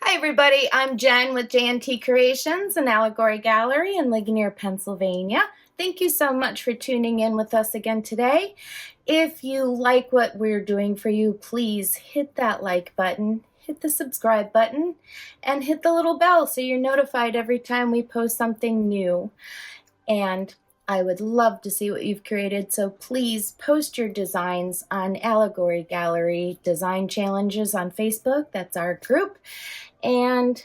Hi everybody, I'm Jen with J&T Creations, an allegory gallery in Ligonier, Pennsylvania. Thank you so much for tuning in with us again today. If you like what we're doing for you, please hit that like button, hit the subscribe button, and hit the little bell so you're notified every time we post something new. And I would love to see what you've created, so please post your designs on Allegory Gallery Design Challenges on Facebook. That's our group. And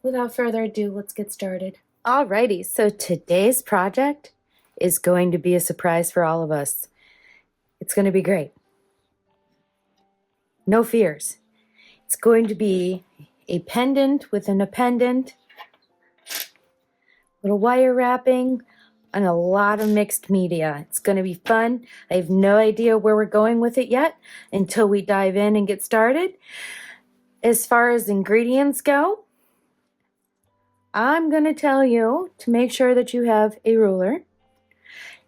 without further ado, let's get started. Alrighty, so today's project is going to be a surprise for all of us. It's going to be great. No fears. It's going to be a pendant within a pendant, little wire wrapping, and a lot of mixed media. It's going to be fun. I have no idea where we're going with it yet until we dive in and get started. As far as ingredients go, I'm going to tell you to make sure that you have a ruler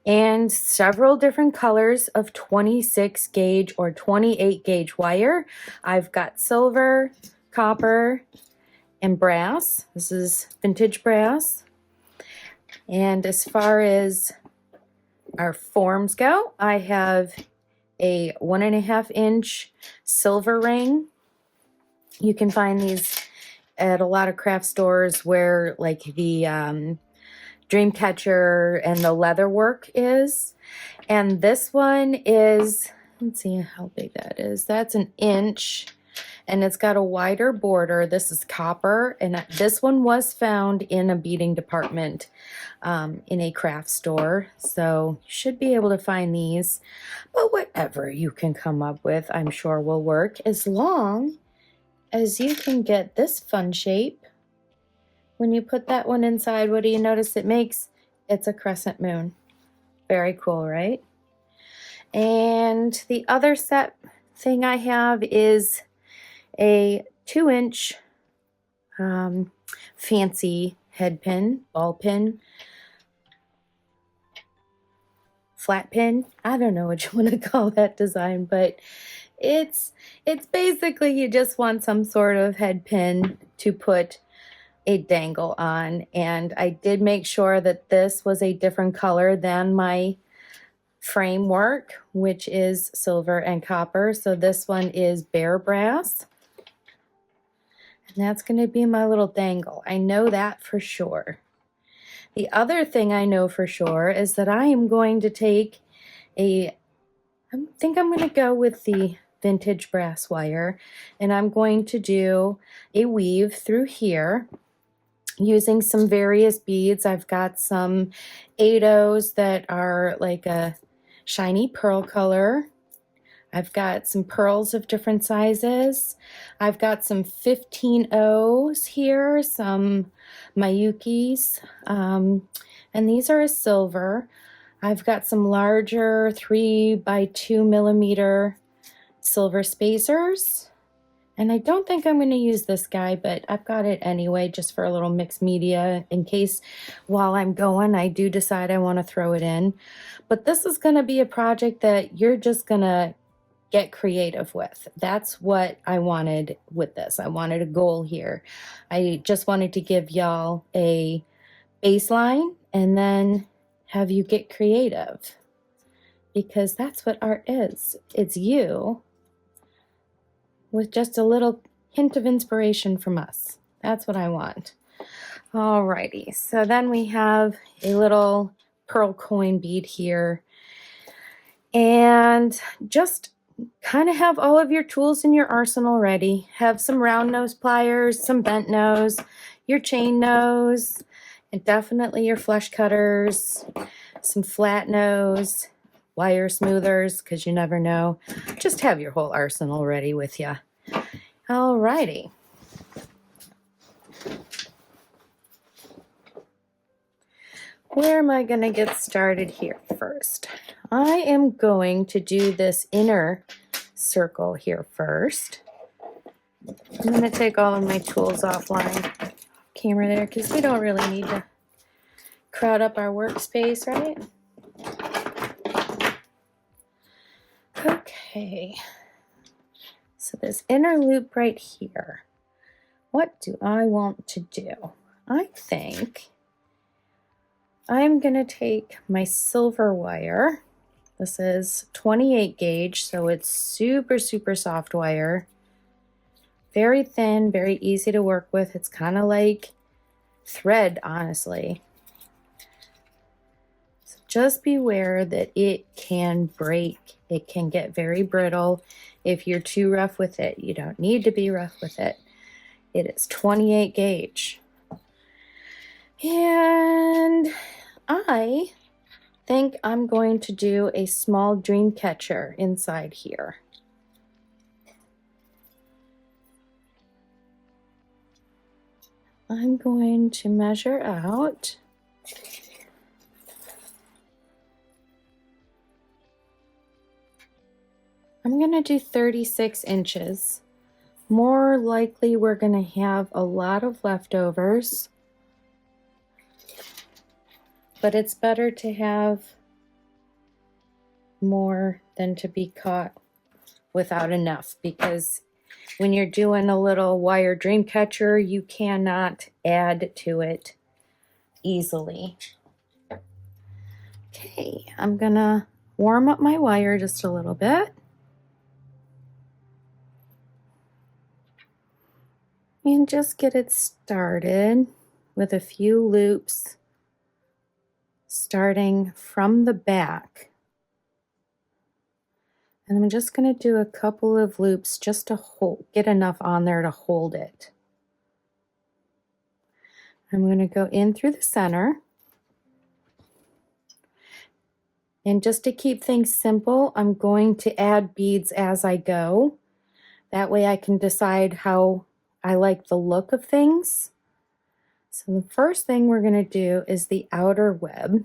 and several different colors of 26 gauge or 28 gauge wire. I've got silver, copper, and brass. This is vintage brass. And as far as our forms go, I have a 1.5 inch silver ring. You can find these at a lot of craft stores where like the dream catcher and the leather work is. And this one is, let's see how big that is. That's 1 inch. And it's got a wider border. This is copper, and this one was found in a beading department in a craft store. So you should be able to find these. But whatever you can come up with, I'm sure will work, as long as you can get this fun shape. When you put that one inside, what do you notice it makes? It's a crescent moon. Very cool, right? And the other set thing I have is a 2 inch fancy head pin, ball pin, flat pin. I don't know what you want to call that design, but it's basically you just want some sort of head pin to put a dangle on. And I did make sure that this was a different color than my framework, which is silver and copper. So this one is bare brass. And that's going to be my little dangle. I know that for sure. The other thing I know for sure is that I am going to take I think I'm going to go with the vintage brass wire, and I'm going to do a weave through here using some various beads. I've got some 8/0s that are like a shiny pearl color. I've got some pearls of different sizes. I've got some 15/0s here, some Miyukis, and these are a silver. I've got some larger 3x2 millimeter silver spacers. And I don't think I'm going to use this guy, but I've got it anyway, just for a little mixed media in case while I'm going, I do decide I want to throw it in. But this is going to be a project that you're just going to get creative with. That's what I wanted with this. I wanted a goal here. I just wanted to give y'all a baseline and then have you get creative, because that's what art is. It's you with just a little hint of inspiration from us. That's what I want. Alrighty, so then we have a little pearl coin bead here, and just kind of have all of your tools in your arsenal ready. Have some round nose pliers, some bent nose, your chain nose, and definitely your flush cutters, some flat nose, wire smoothers, because you never know. Just have your whole arsenal ready with you. Alrighty. Where am I going to get started here first? I am going to do this inner circle here first. I'm going to take all of my tools offline camera there, because we don't really need to crowd up our workspace, right? Okay. So this inner loop right here, what do I want to do? I think I'm going to take my silver wire. This is 28 gauge, so it's super, super soft wire. Very thin, very easy to work with. It's kind of like thread, honestly. So just beware that it can break. It can get very brittle if you're too rough with it. You don't need to be rough with it. It is 28 gauge. And I think I'm going to do a small dream catcher inside here. I'm going to measure out I'm going to do 36 inches. More likely we're going to have a lot of leftovers, but it's better to have more than to be caught without enough, because when you're doing a little wire dream catcher, you cannot add to it easily. Okay, I'm gonna warm up my wire just a little bit. And just get it started with a few loops starting from the back. And I'm just going to do a couple of loops just to get enough on there to hold it. I'm going to go in through the center. And just to keep things simple, I'm going to add beads as I go. That way I can decide how I like the look of things. So the first thing we're going to do is the outer web.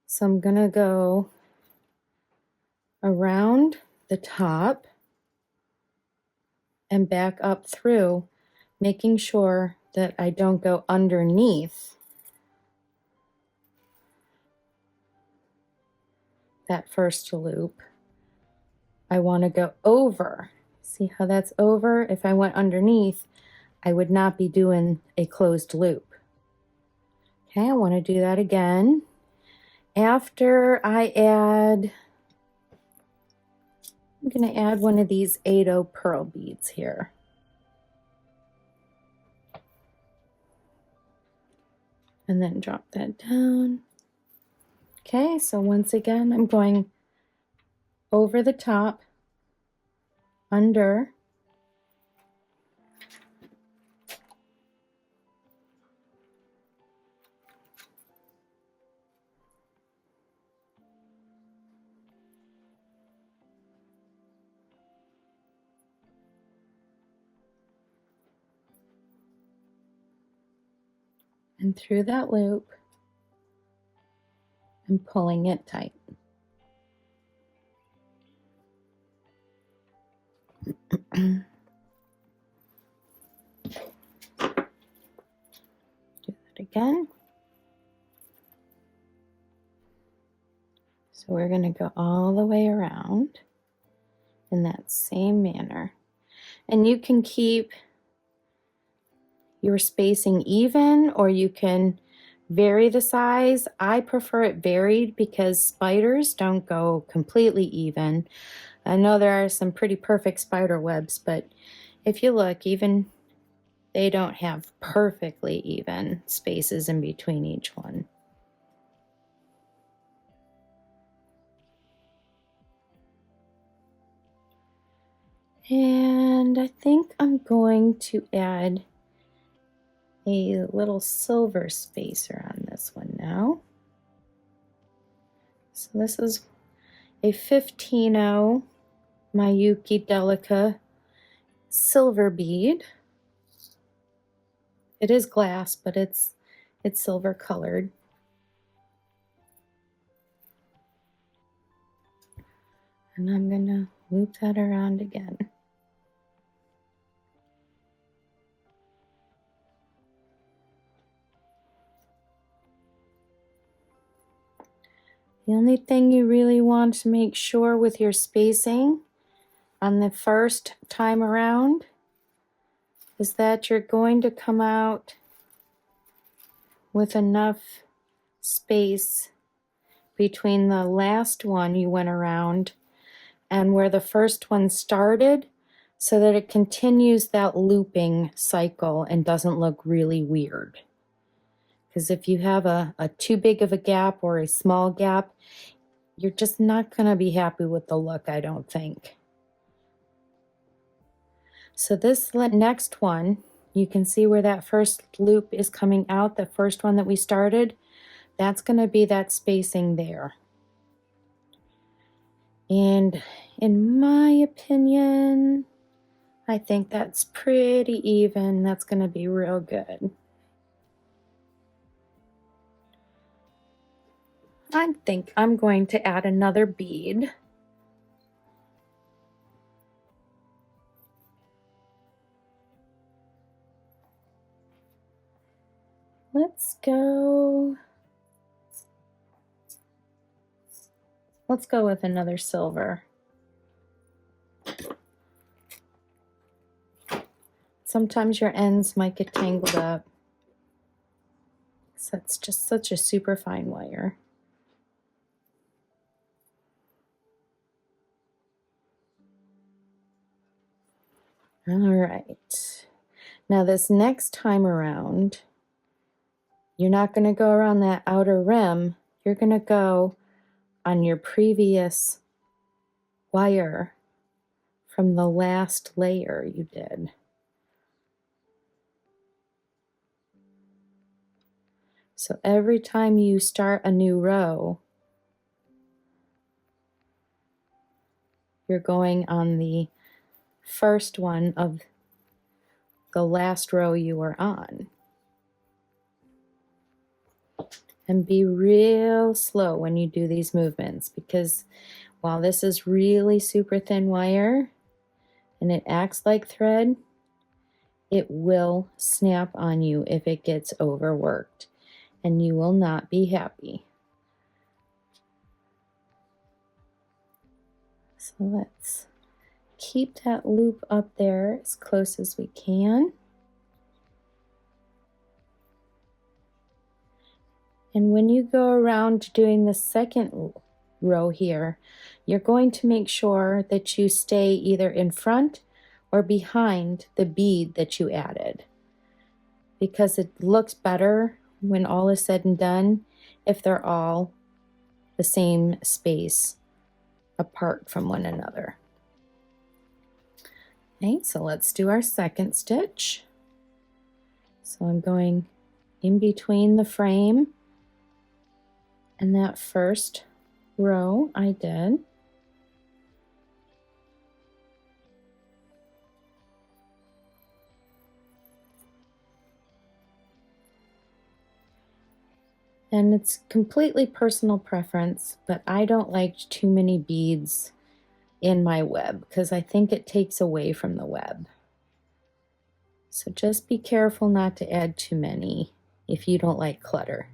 So I'm going to go around the top and back up through, making sure that I don't go underneath that first loop. I want to go over. See how that's over? If I went underneath, I would not be doing a closed loop. Okay, I want to do that again. After I add, I'm going to add one of these 8/0 pearl beads here. And then drop that down. Okay, so once again, I'm going over the top, under, and through that loop, and pulling it tight. Do that again. So we're going to go all the way around in that same manner. And you can keep your spacing even, or you can vary the size. I prefer it varied because spiders don't go completely even. I know there are some pretty perfect spider webs, but if you look, even they don't have perfectly even spaces in between each one. And I think I'm going to add a little silver spacer on this one now. So this is a 15/0 Miyuki Delicas silver bead. It is glass, but it's silver colored. And I'm gonna loop that around again. The only thing you really want to make sure with your spacing on the first time around is that you're going to come out with enough space between the last one you went around and where the first one started, so that it continues that looping cycle and doesn't look really weird. Because if you have a too big of a gap or a small gap, you're just not going to be happy with the look, I don't think. So this next one, you can see where that first loop is coming out, the first one that we started, that's going to be that spacing there. And in my opinion, I think that's pretty even. That's going to be real good. I think I'm going to add another bead. Let's go with another silver. Sometimes your ends might get tangled up. So it's just such a super fine wire. All right. Now this next time around, you're not going to go around that outer rim. You're going to go on your previous wire from the last layer you did. So every time you start a new row, you're going on the first one of the last row you were on. And be real slow when you do these movements, because while this is really super thin wire and it acts like thread, it will snap on you if it gets overworked, and you will not be happy. So let's keep that loop up there as close as we can. And when you go around doing the second row here, you're going to make sure that you stay either in front or behind the bead that you added, because it looks better when all is said and done if they're all the same space apart from one another. Okay, so let's do our second stitch. So I'm going in between the frame and that first row I did. And it's completely personal preference, but I don't like too many beads in my web because I think it takes away from the web. So just be careful not to add too many if you don't like clutter.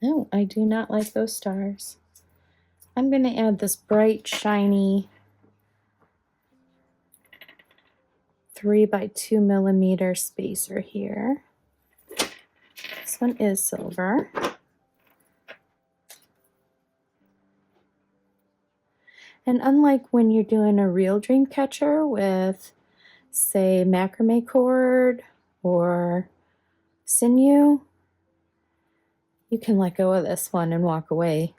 No, I do not like those stars. I'm going to add this bright, shiny 3 by 2 millimeter spacer here. This one is silver. And unlike when you're doing a real dream catcher with, say, macrame cord or sinew, you can let go of this one and walk away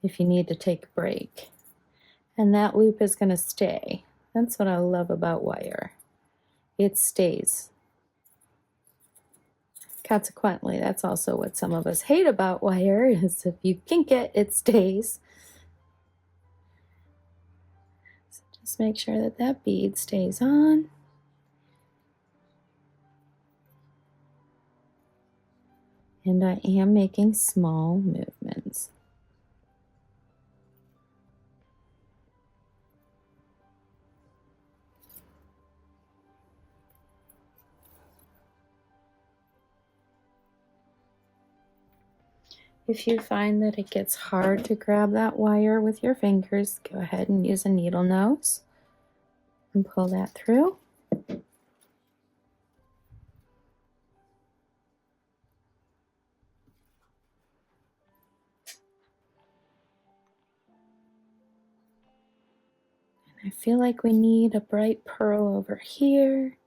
if you need to take a break. And that loop is going to stay. That's what I love about wire. It stays. Consequently, that's also what some of us hate about wire, is if you kink it, it stays. So just make sure that that bead stays on. And I am making small movements. If you find that it gets hard to grab that wire with your fingers, go ahead and use a needle nose and pull that through. I feel like we need a bright pearl over here.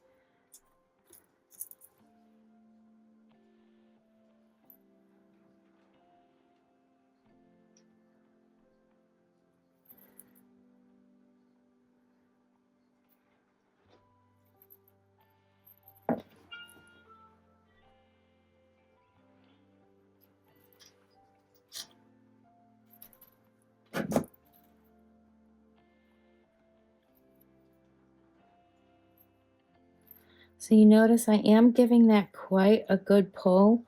So you notice I am giving that quite a good pull,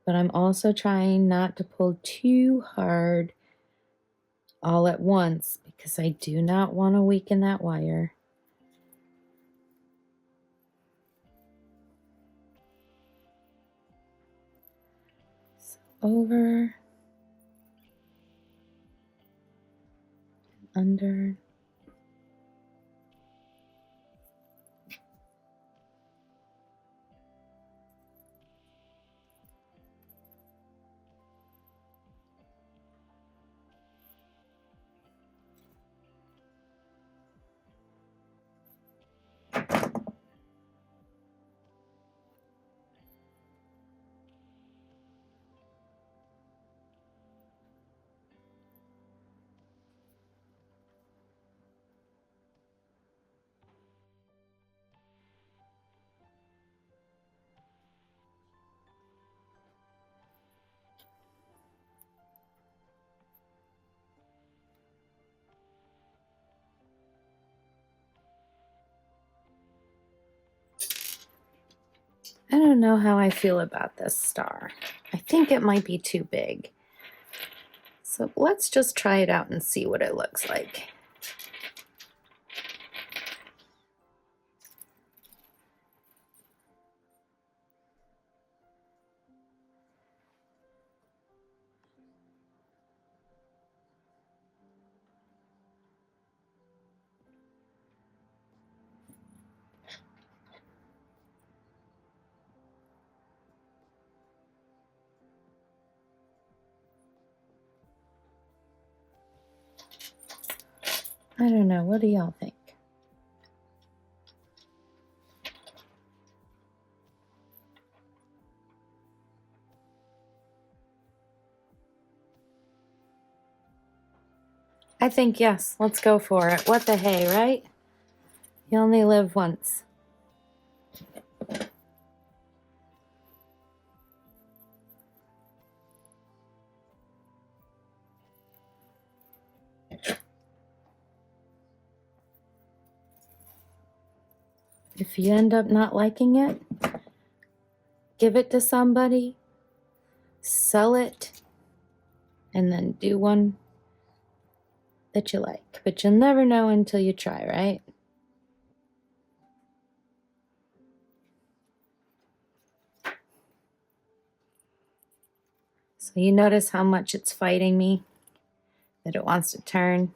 but I'm also trying not to pull too hard all at once because I do not want to weaken that wire. So over, under. I don't know how I feel about this star. I think it might be too big. So let's just try it out and see what it looks like. I don't know. What do y'all think? I think yes. Let's go for it. What the hey, right? You only live once. If you end up not liking it, give it to somebody, sell it, and then do one that you like. But you'll never know until you try, right? So you notice how much it's fighting me, that it wants to turn.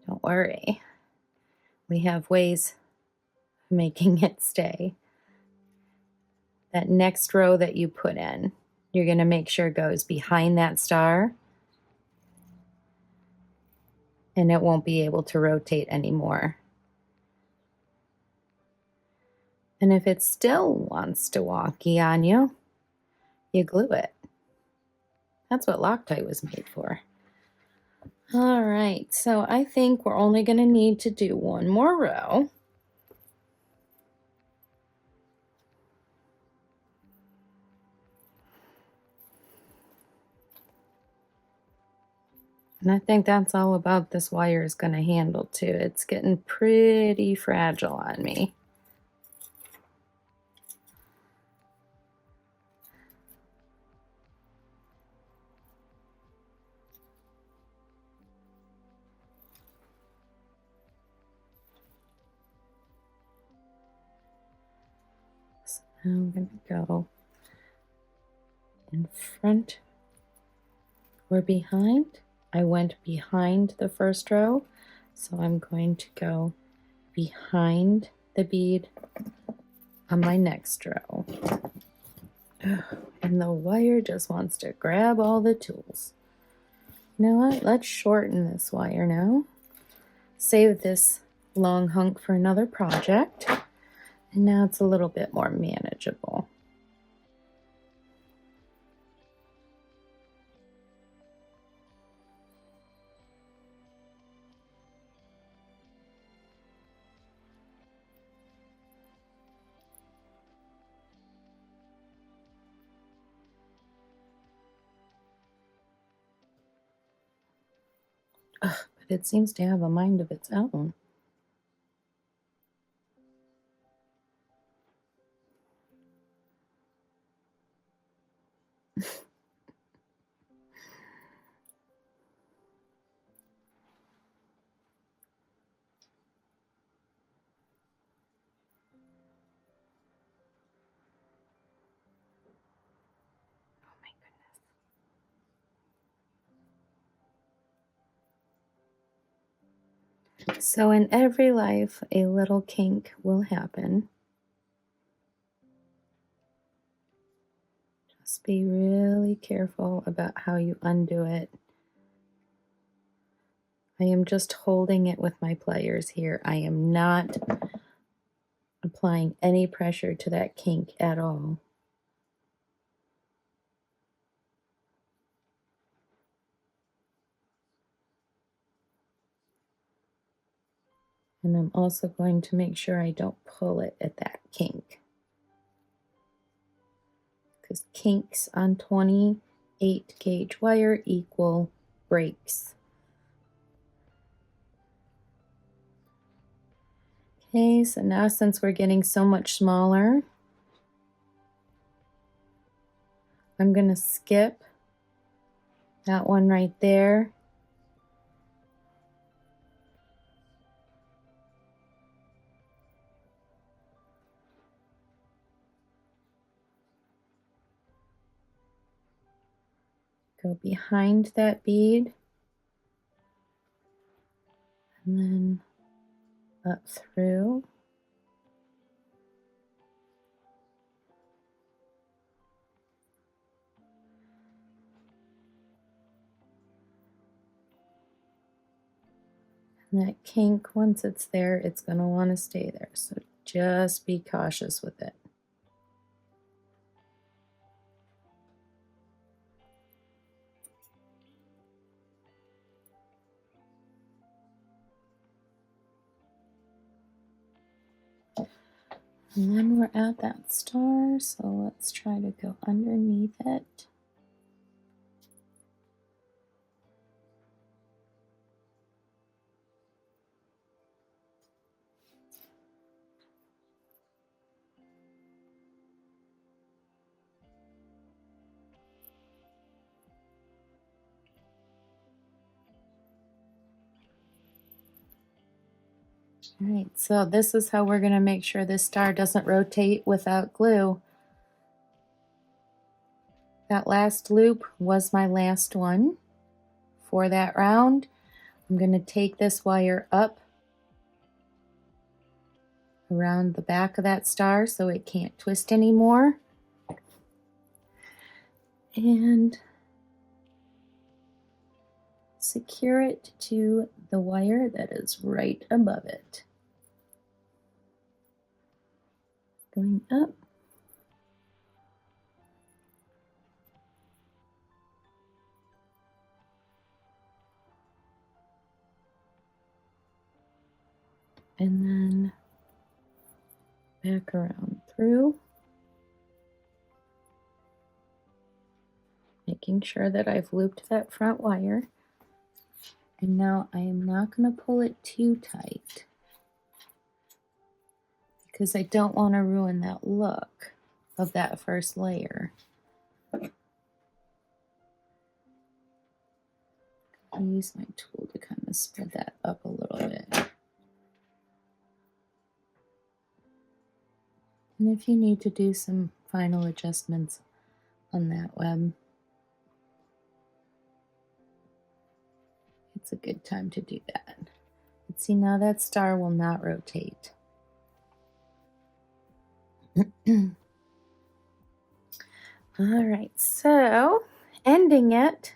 Don't worry. We have ways of making it stay. That next row that you put in, you're going to make sure goes behind that star, and it won't be able to rotate anymore. And if it still wants to wonky on you, you glue it. That's what Loctite was made for. All right, so I think we're only going to need to do one more row. And I think that's all about this wire is going to handle too. It's getting pretty fragile on me. So I'm going to go in front We're behind. I went behind the first row, so I'm going to go behind the bead on my next row. And the wire just wants to grab all the tools. You know what? Let's shorten this wire now. Save this long hunk for another project. And now it's a little bit more manageable. Ugh, but it seems to have a mind of its own. So in every life, a little kink will happen. Just be really careful about how you undo it. I am just holding it with my pliers here. I am not applying any pressure to that kink at all. And I'm also going to make sure I don't pull it at that kink, because kinks on 28 gauge wire equal breaks. Okay, so now since we're getting so much smaller, I'm going to skip that one right there. Go behind that bead, and then up through. And that kink, once it's there, it's going to want to stay there. So just be cautious with it. And then we're at that star, so let's try to go underneath it. All right, so this is how we're going to make sure this star doesn't rotate without glue. That last loop was my last one for that round. I'm going to take this wire up around the back of that star so it can't twist anymore. And secure it to the wire that is right above it. Going up. And then back around through. Making sure that I've looped that front wire. And now I am not going to pull it too tight, because I don't want to ruin that look of that first layer. I'll use my tool to kind of spread that up a little bit. And if you need to do some final adjustments on that web, It's a good time to do that. Let's see, now that star will not rotate. All right, so ending it.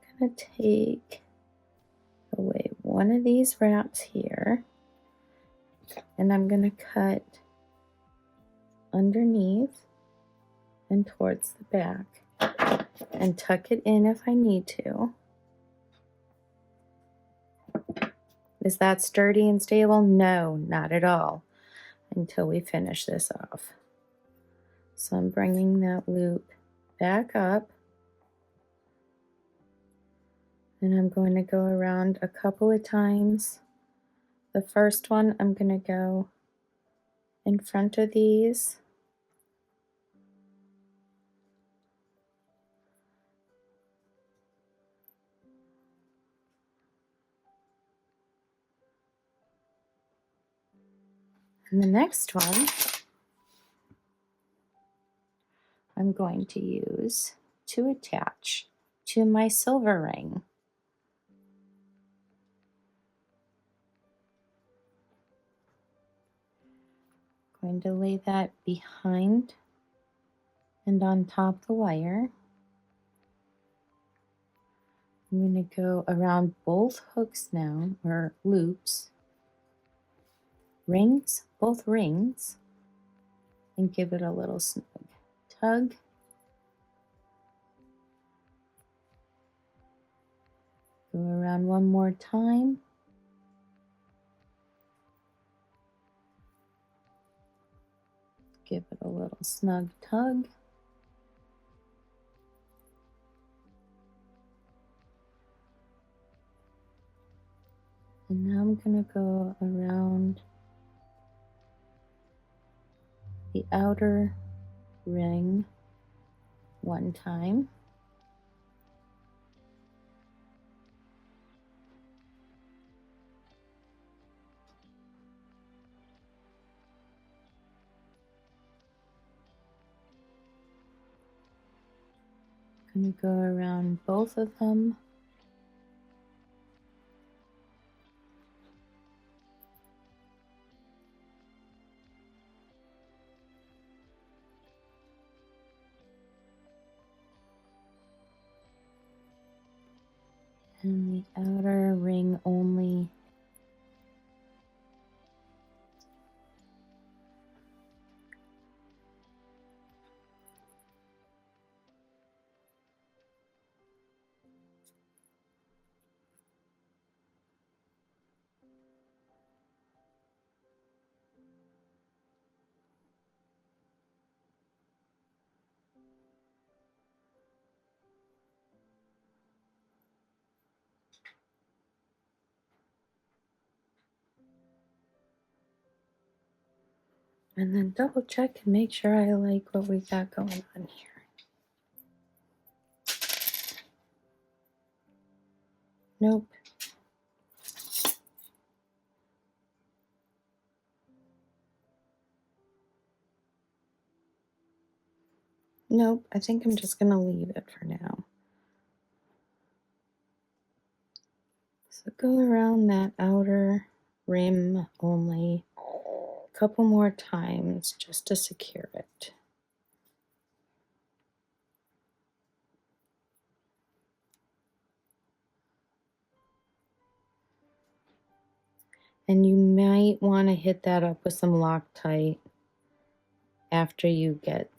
I'm going to take away one of these wraps here, and I'm going to cut underneath and towards the back and tuck it in if I need to. Is that sturdy and stable? No, not at all, until we finish this off. So I'm bringing that loop back up, and I'm going to go around a couple of times. The first one, I'm going to go in front of these. And the next one, I'm going to use to attach to my silver ring. Going to lay that behind and on top of the wire. I'm going to go around both hooks now, or loops, rings, both rings, and give it a little snug tug. Go around one more time. Give it a little snug tug. And now I'm going to go around the outer ring one time. I'm going to go around both of them. And the outer ring only. And then double check and make sure I like what we got going on here. Nope. Nope, I think I'm just going to leave it for now. So go around that outer rim only a couple more times just to secure it. And you might want to hit that up with some Loctite after you get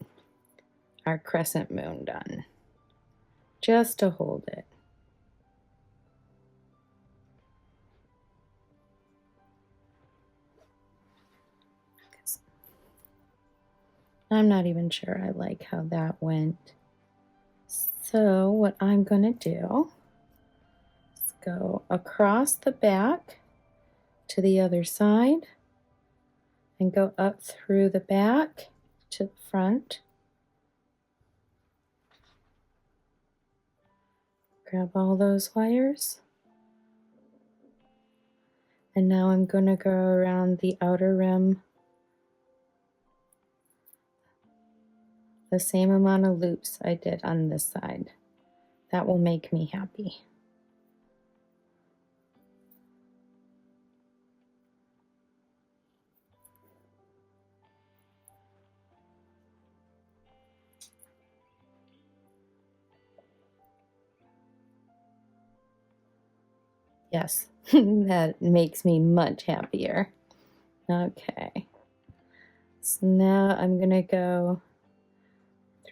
our crescent moon done, just to hold it. I'm not even sure I like how that went. So what I'm going to do is go across the back to the other side and go up through the back to the front. Grab all those wires. And now I'm going to go around the outer rim the same amount of loops I did on this side. That will make me happy. Yes, that makes me much happier. Okay, so now I'm gonna go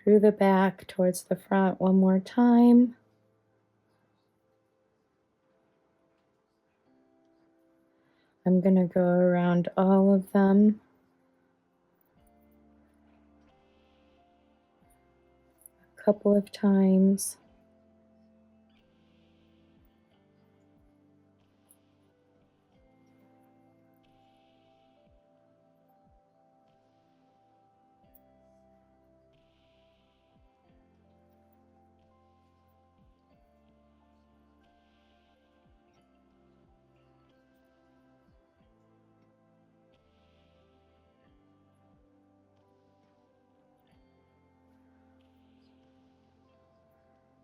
through the back towards the front one more time. I'm gonna go around all of them. A couple of times.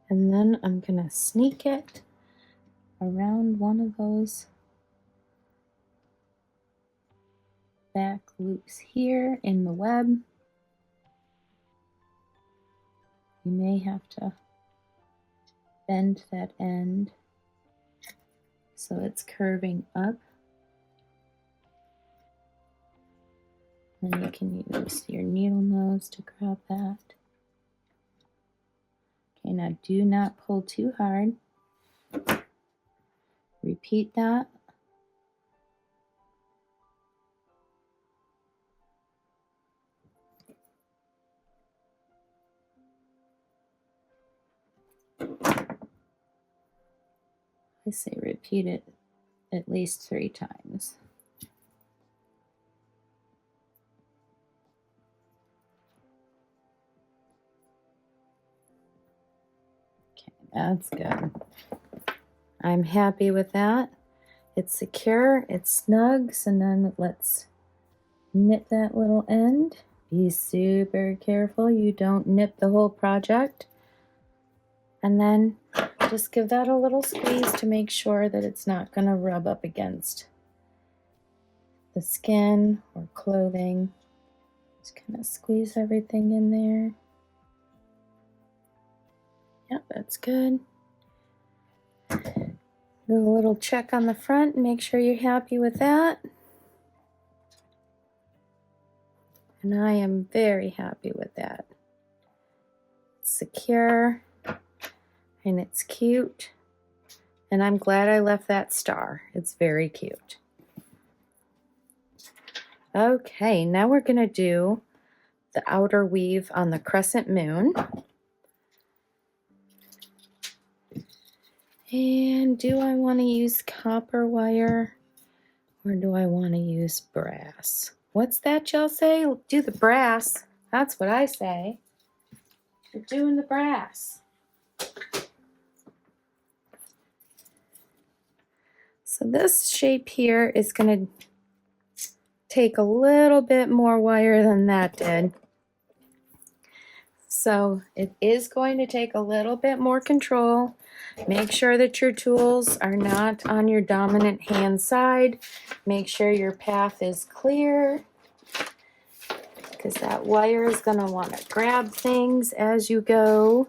And then I'm gonna sneak it around one of those back loops here in the web. You may have to bend that end so it's curving up. And you can use your needle nose to grab that. Okay, now do not pull too hard. Repeat that. I say repeat it at least 3 times. Okay, that's good. I'm happy with that. It's secure, it snugs, and then let's nip that little end. Be super careful you don't nip the whole project. And then just give that a little squeeze to make sure that it's not going to rub up against the skin or clothing. Just kind of squeeze everything in there. Yep, that's good. Do a little check on the front and make sure you're happy with that. And I am very happy with that. It's secure and it's cute. And I'm glad I left that star. It's very cute. Okay, now we're going to do the outer weave on the crescent moon. And do I want to use copper wire or do I want to use brass? What's that y'all say? Do the brass. That's what I say. You're doing the brass. So this shape here is going to take a little bit more wire than that did. So it is going to take a little bit more control. Make sure that your tools are not on your dominant hand side. Make sure your path is clear because that wire is going to want to grab things as you go.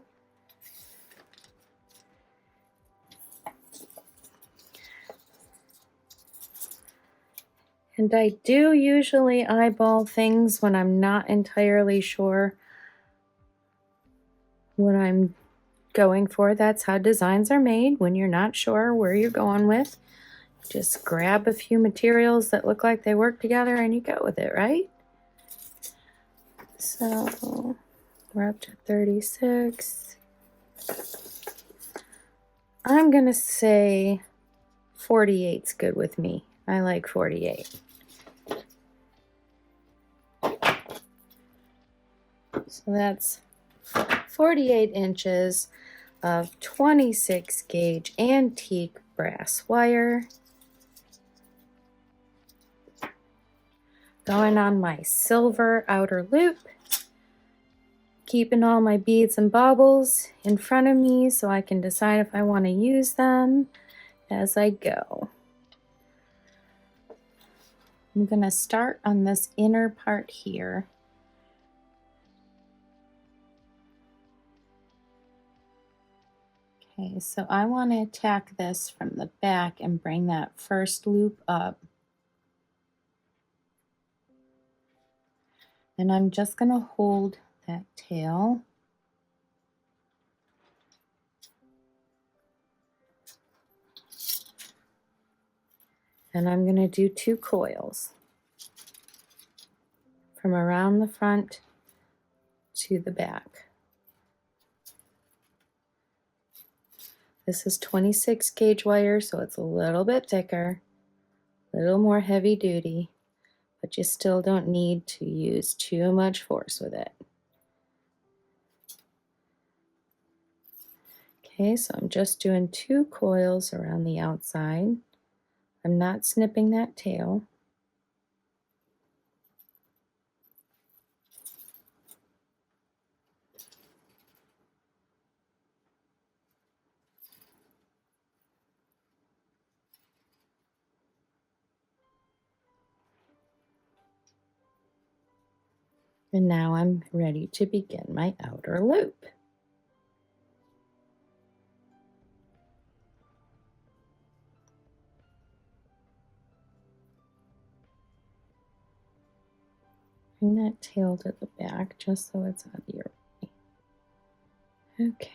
And I do usually eyeball things when I'm not entirely sure what I'm going for. That's how designs are made. When you're not sure where you're going with, just grab a few materials that look like they work together and you go with it, right? So we're up to 36. I'm gonna say 48's good with me. I like 48. So that's 48 inches of 26 gauge antique brass wire going on my silver outer loop. keeping all my beads and baubles in front of me so I can decide if I want to use them as I go. I'm going to start on this inner part here. Okay, so I want to attack this from the back and bring that first loop up. And I'm just going to hold that tail. And I'm going to do 2 coils from around the front to the back. This is 26 gauge wire, so it's a little bit thicker, a little more heavy duty, but you still don't need to use too much force with it. Okay, so I'm just doing 2 coils around the outside. I'm not snipping that tail. And now I'm ready to begin my outer loop. Bring that tail to the back just so it's out of your way. Okay.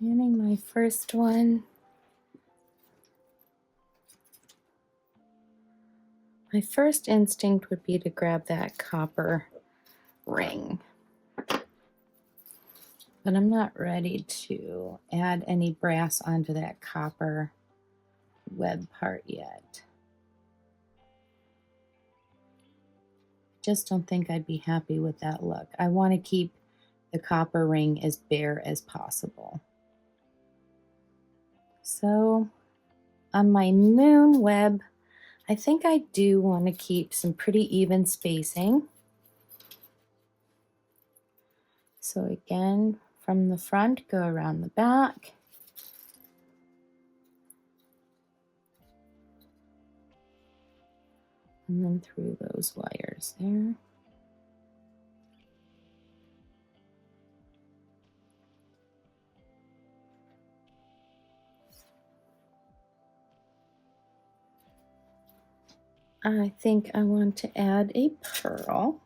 Planning my first one. My first instinct would be to grab that copper ring, but I'm not ready to add any brass onto that copper web part yet. Just don't think I'd be happy with that look. I want to keep the copper ring as bare as possible. So on my moon web, I think I do want to keep some pretty even spacing. So again, from the front, go around the back. And then through those wires there. I think I want to add a pearl.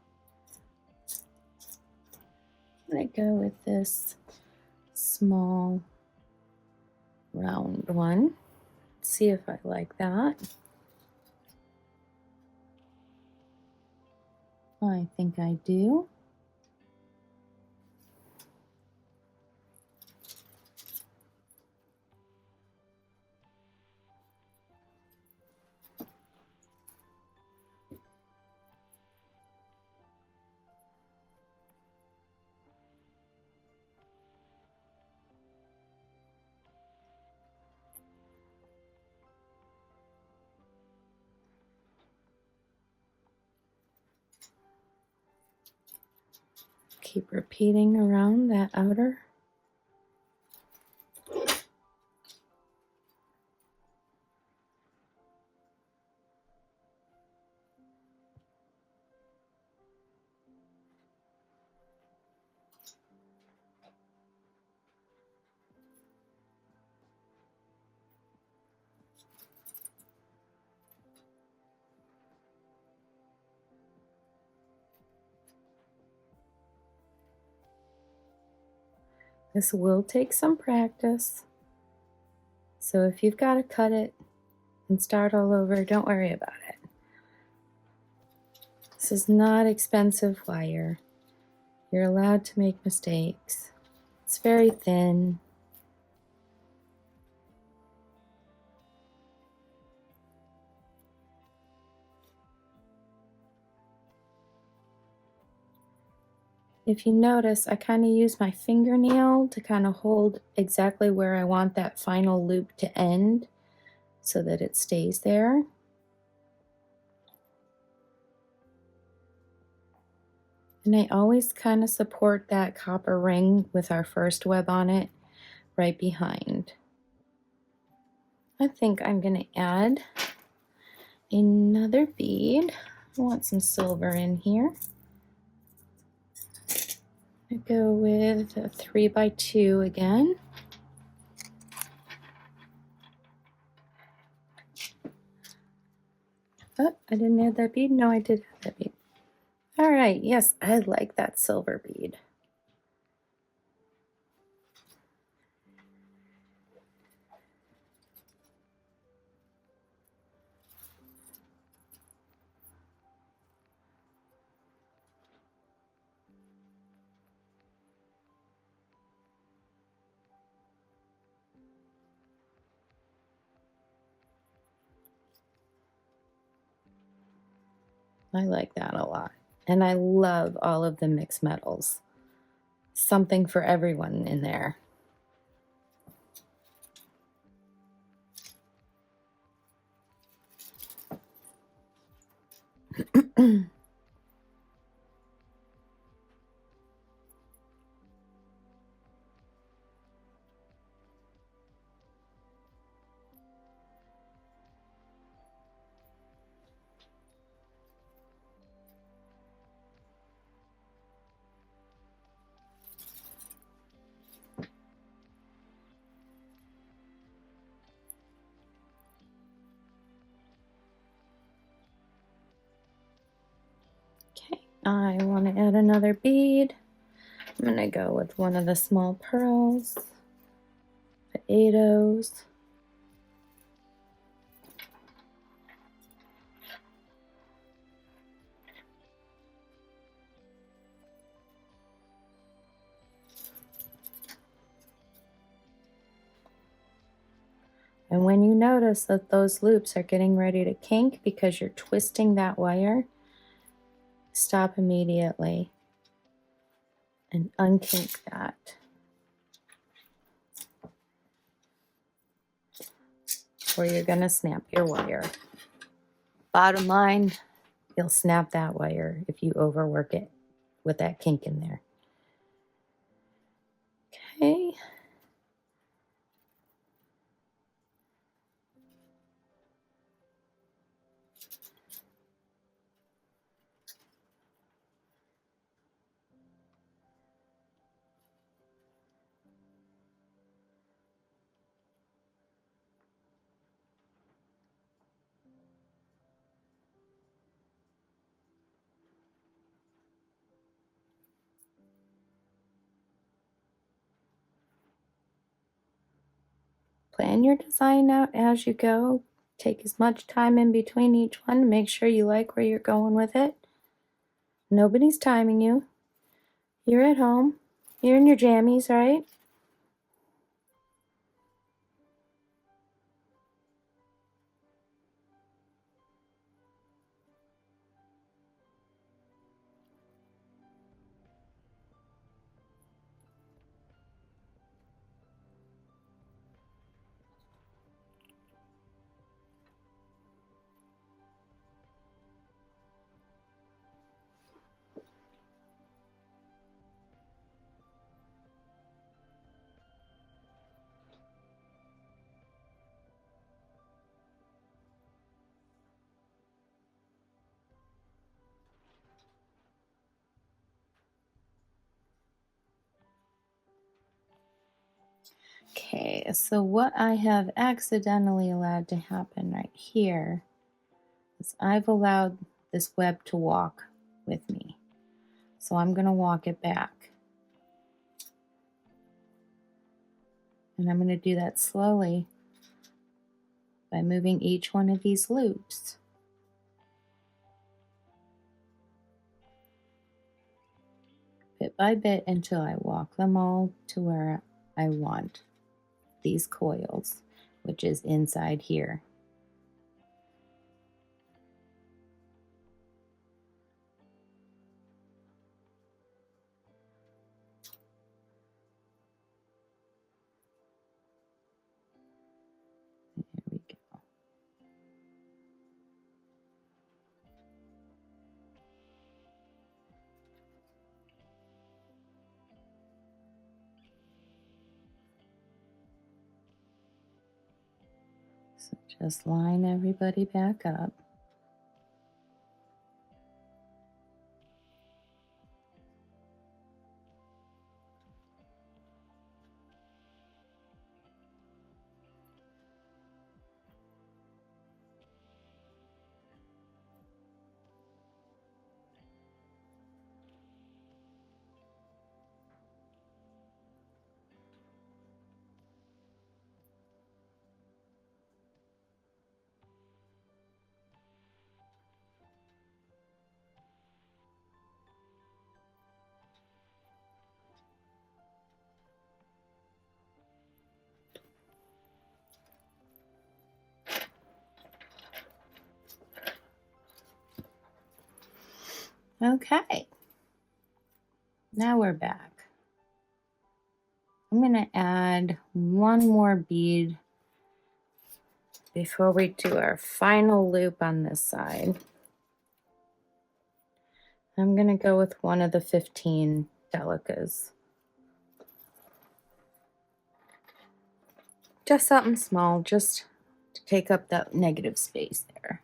I'm going to go with this small round one. See if I like that. I think I do. Keep repeating around that outer. This will take some practice. So if you've got to cut it and start all over, don't worry about it. This is not expensive wire. You're allowed to make mistakes. It's very thin. if you notice, I kind of use my fingernail to kind of hold exactly where I want that final loop to end so that it stays there. And I always kind of support that copper ring with our first web on it right behind. I think I'm going to add another bead. I want some silver in here. I go with a 3x2 again. Oh, I didn't add that bead. No, I did add that bead. All right, yes, I like that silver bead. I like that a lot. And I love all of the mixed metals. Something for everyone in there. Okay, I want to add another bead. I'm going to go with one of the small pearls, the 8/0s. And when you notice that those loops are getting ready to kink because you're twisting that wire, stop immediately and unkink that. Or you're going to snap your wire. Bottom line, you'll snap that wire if you overwork it with that kink in there. Okay. Plan your design out as you go. Take as much time in between each one to make sure you like where you're going with it. Nobody's timing you. You're at home. You're in your jammies, right? Okay, so what I have accidentally allowed to happen right here is I've allowed this web to walk with me. So I'm going to walk it back. And I'm going to do that slowly by moving each one of these loops. Bit by bit until I walk them all to where I want these coils, which is inside here. So just line everybody back up. Okay, now we're back. I'm going to add one more bead before we do our final loop on this side. I'm going to go with one of the 15 Delicas. Just something small, just to take up that negative space there.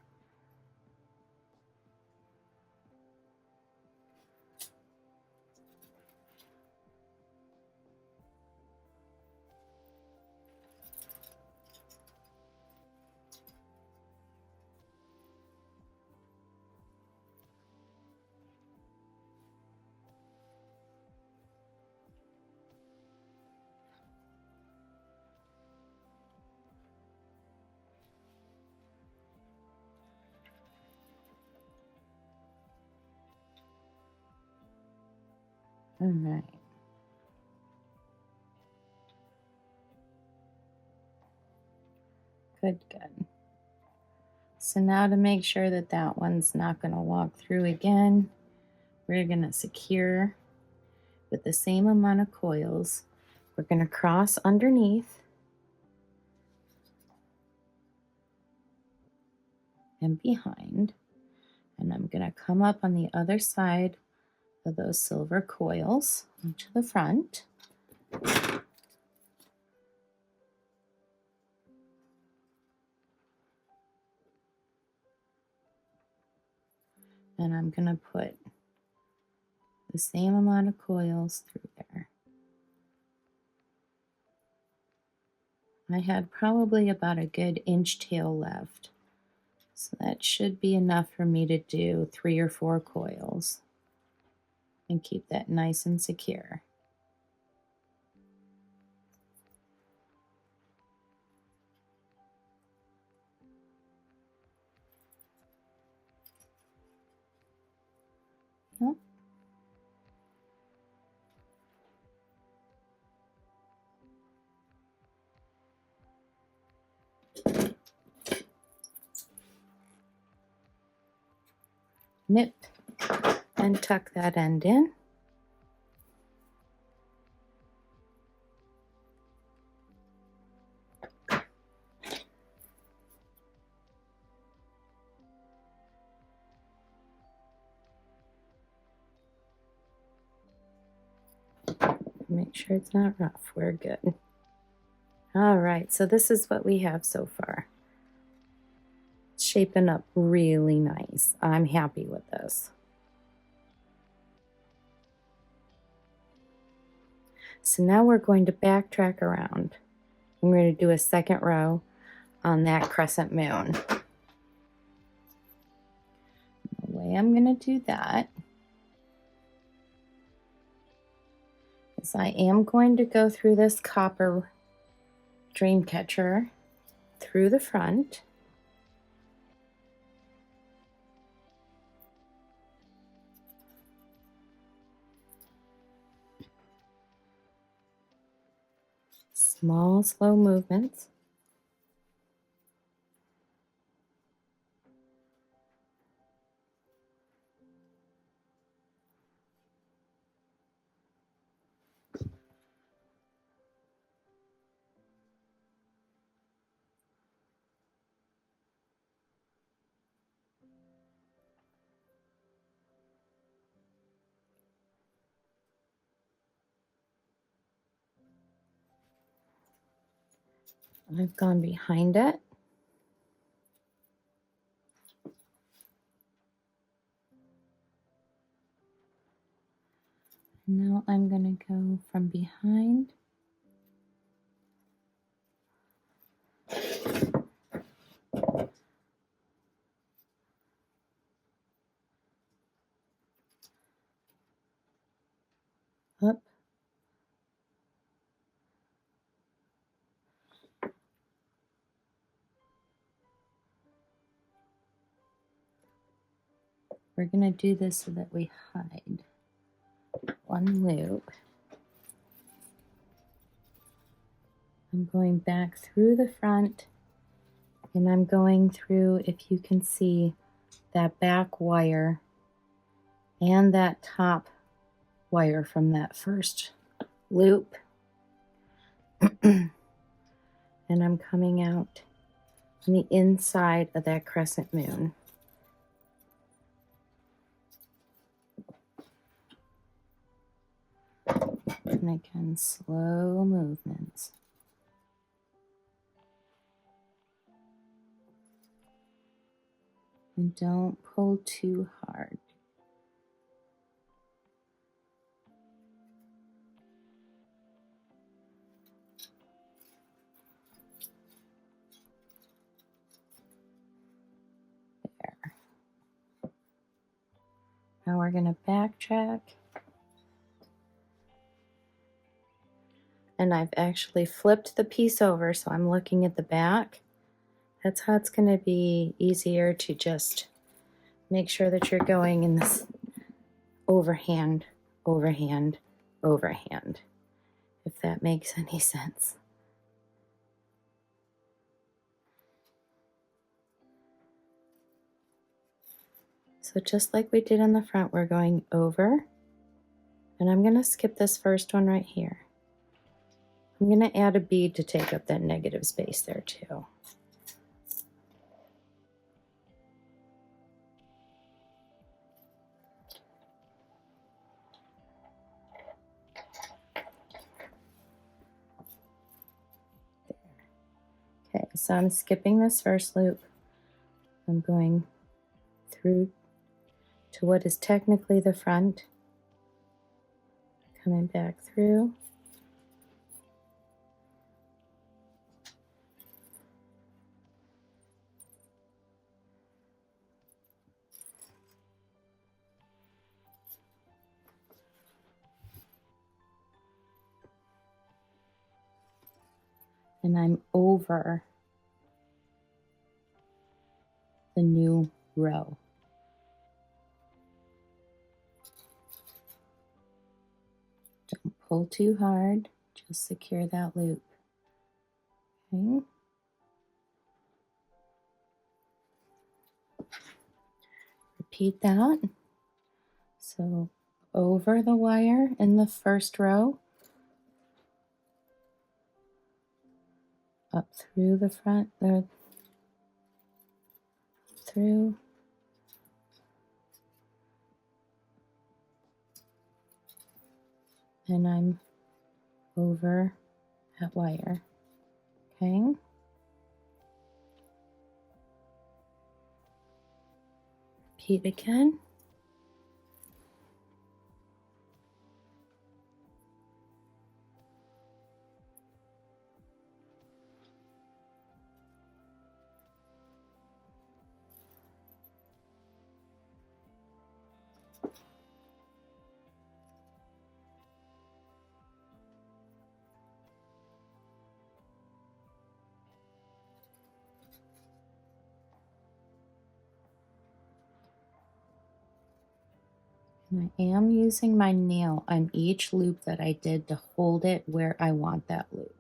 All right. Good, good. So now to make sure that that one's not going to walk through again, we're going to secure with the same amount of coils. We're going to cross underneath and behind, and I'm going to come up on the other side of those silver coils to the front. And I'm going to put the same amount of coils through there. I had probably about a good inch tail left, so that should be enough for me to do 3 or 4 coils and keep that nice and secure. Yep. Nip and tuck that end in. Make sure it's not rough. We're good. All right, so this is what we have so far. It's shaping up really nice. I'm happy with this. So now we're going to backtrack around. I'm going to do a second row on that crescent moon. The way I'm going to do that is I am going to go through this copper dream catcher through the front. Small, slow movements. I've gone behind it Now I'm going to go from behind. Up. We're going to do this so that we hide one loop. I'm going back through the front, and I'm going through, if you can see, that back wire and that top wire from that first loop. And I'm coming out on the inside of that crescent moon. And again, slow movements. And don't pull too hard. There. Now we're going to backtrack. And I've actually flipped the piece over, so I'm looking at the back. That's how it's going to be easier to just make sure that you're going in this overhand, overhand, overhand, if that makes any sense. So just like we did in the front, we're going over, and I'm going to skip this first one right here. I'm going to add a bead to take up that negative space there too. Okay, so I'm skipping this first loop. I'm going through to what is technically the front, coming back through. And I'm over the new row. Don't pull too hard, just secure that loop. Okay. Repeat that. So over the wire in the first row, up through the front, there, through, and I'm over that wire. Okay. Repeat again. And I am using my nail on each loop that I did to hold it where I want that loop.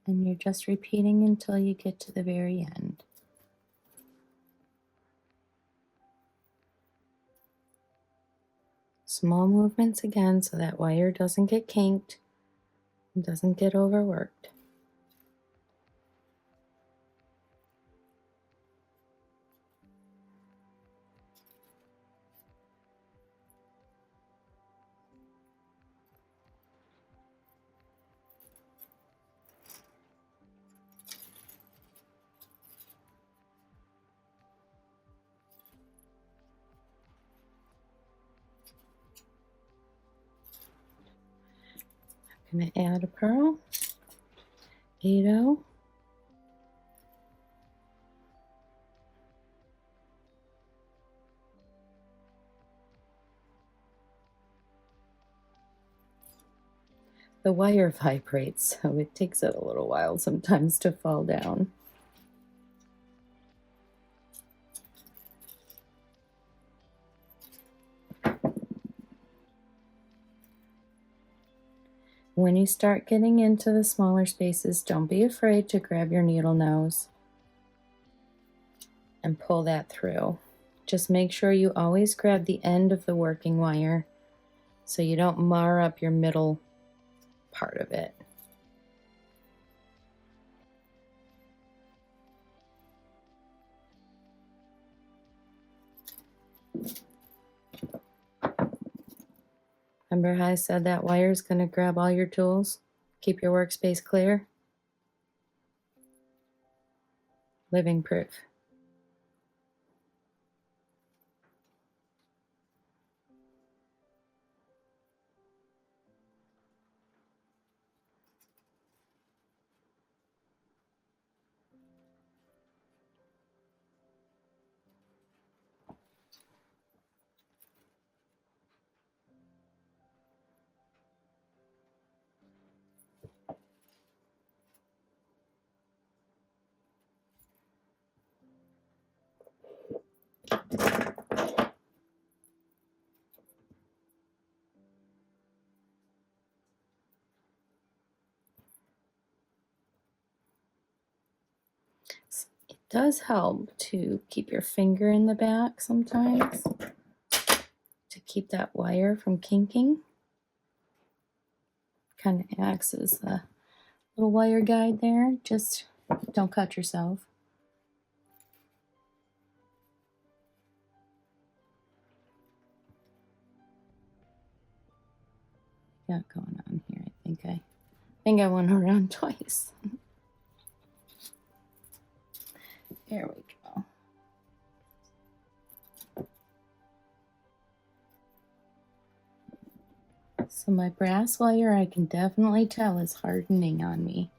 And you're just repeating until you get to the very end. Small movements again so that wire doesn't get kinked and doesn't get overworked. I'm going to add a pearl, 8/0. The wire vibrates, so it takes it a little while sometimes to fall down. When you start getting into the smaller spaces, don't be afraid to grab your needle nose and pull that through. Just make sure you always grab the end of the working wire so you don't mar up your middle part of it. Remember how I said that wire is going to grab all your tools? Keep your workspace clear? Living proof. It does help to keep your finger in the back sometimes to keep that wire from kinking. Kind of acts as a little wire guide there. Just don't cut yourself. Got going on here. I think I went around twice. There we go. So my brass wire, I can definitely tell, is hardening on me.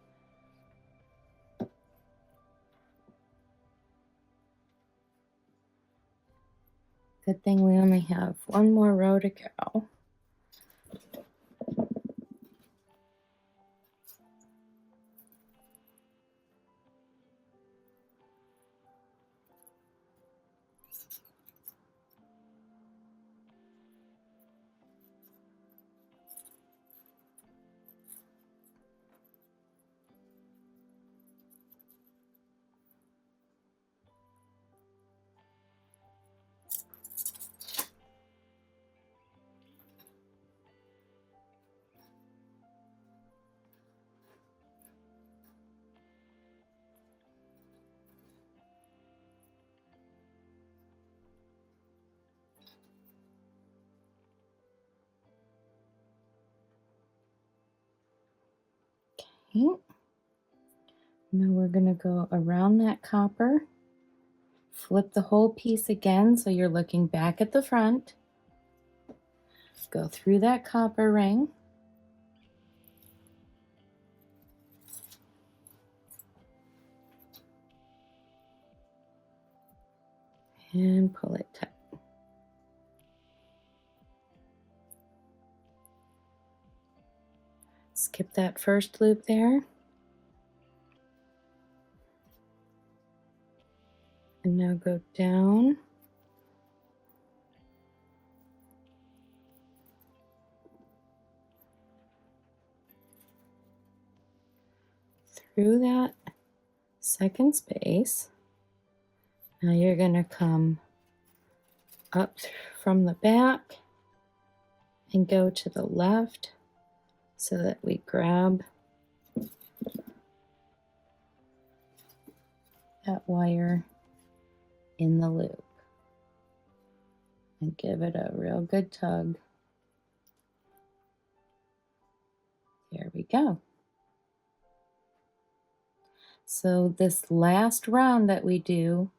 Good thing we only have one more row to go. Okay. Now we're going to go around that copper, flip the whole piece again so you're looking back at the front, go through that copper ring, and pull it tight. Skip that first loop there. And now go down. Through that second space. Now you're going to come up from the back and go to the left so that we grab that wire in the loop and give it a real good tug. There we go. So this last round that we do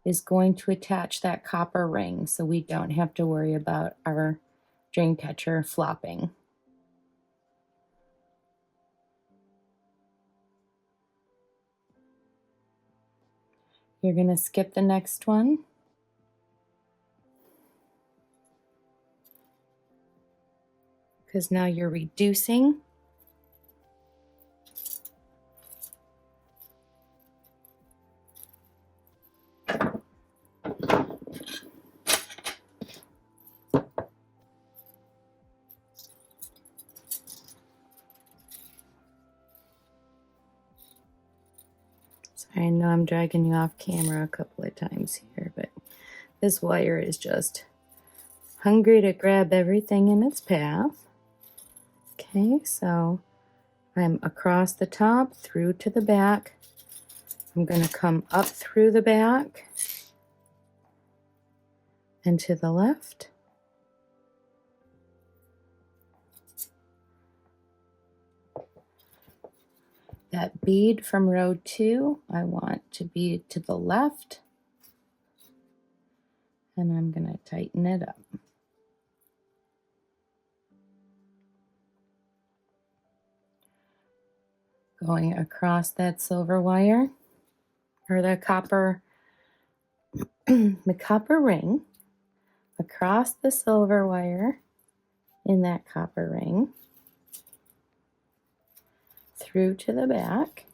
is going to attach that copper ring so we don't have to worry about our dream catcher flopping. You're going to skip the next one. Because now you're reducing. Sorry, I know I'm dragging you off camera a couple of times here, but this wire is just hungry to grab everything in its path. Okay, so I'm across the top, through to the back. I'm going to come up through the back and to the left. That bead from row 2, I want to be to the left, and I'm going to tighten it up. Going across that silver wire, or the copper, the copper ring, across the silver wire in that copper ring, through to the back,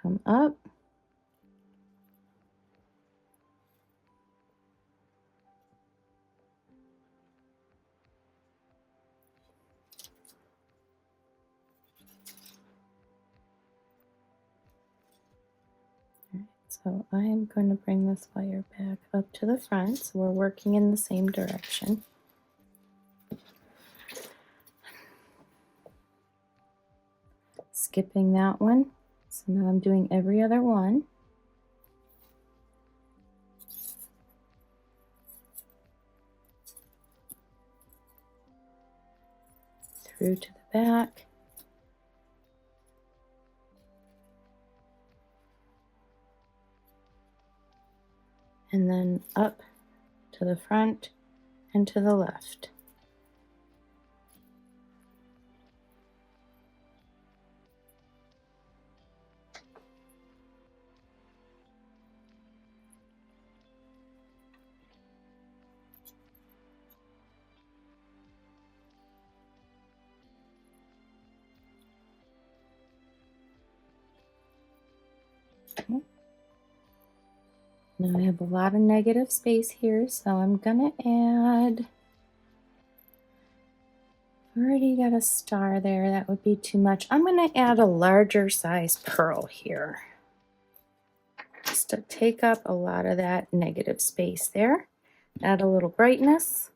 come up, so I'm going to bring this wire back up to the front, so we're working in the same direction. Skipping that one, so now I'm doing every other one. Through to the back. And then up to the front and to the left. Okay. Now I have a lot of negative space here, so I'm gonna add, already got a star there, that would be too much. I'm gonna add a larger size pearl here, just to take up a lot of that negative space there. Add a little brightness.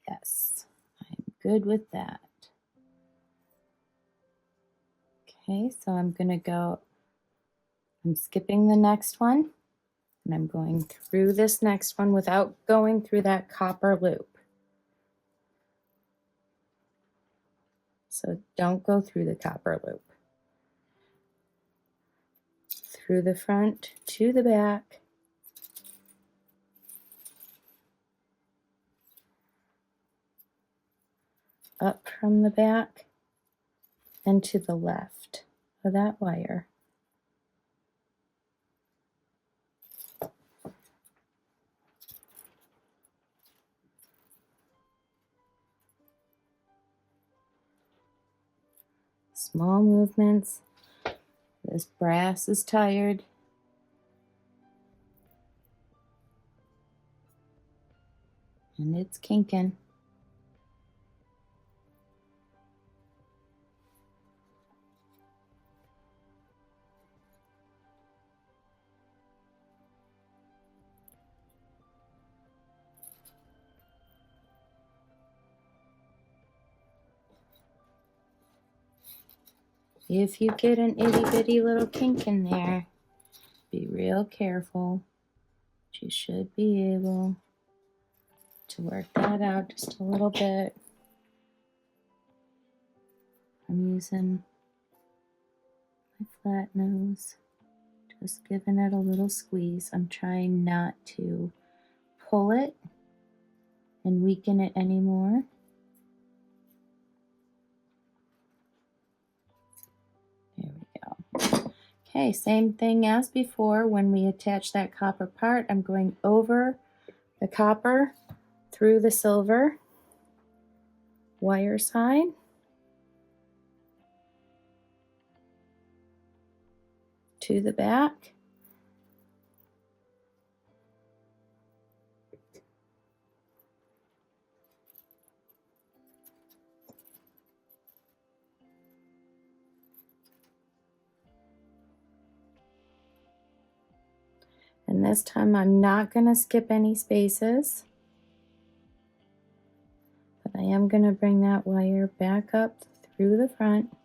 Yes, I'm good with that. Okay, so I'm gonna go, I'm skipping the next one, and I'm going through this next one without going through that copper loop. So don't go through the copper loop. Through the front to the back. Up from the back and to the left of that wire. Small movements, This brass is tired. And it's kinking. If you get an itty bitty little kink in there, be real careful. You should be able to work that out just a little bit. I'm using my flat nose, just giving it a little squeeze. I'm trying not to pull it and weaken it anymore. There we go. Okay, same thing as before. When we attach that copper part, I'm going over the copper through the silver wire side. To the back. And this time I'm not going to skip any spaces, but I am going to bring that wire back up through the front.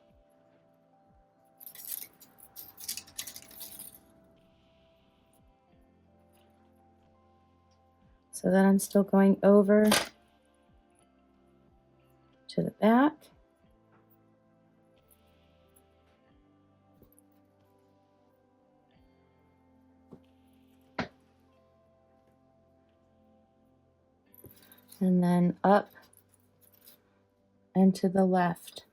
So that I'm still going over to the back. And then up and to the left.